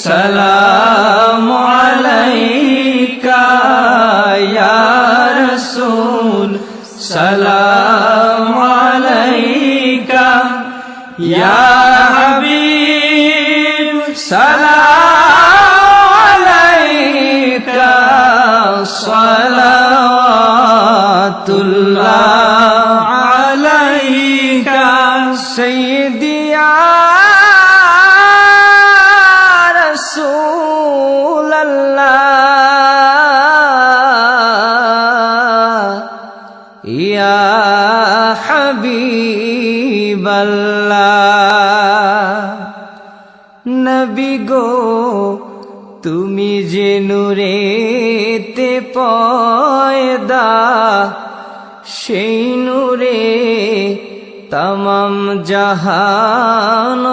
সালামু আলাইকা ইয়া রাসূল সালামু আলাইকা ইয়া হাবিব সালামু আলাইকা সালাওয়াতুল্লাহ আলাইকা সাইয়্যিদি ইয়া ইয়া হাবিবাল্লাহ। নবী গো তুমি যে নূরেতে পয়দা, সেই নূরে তমাম জাহান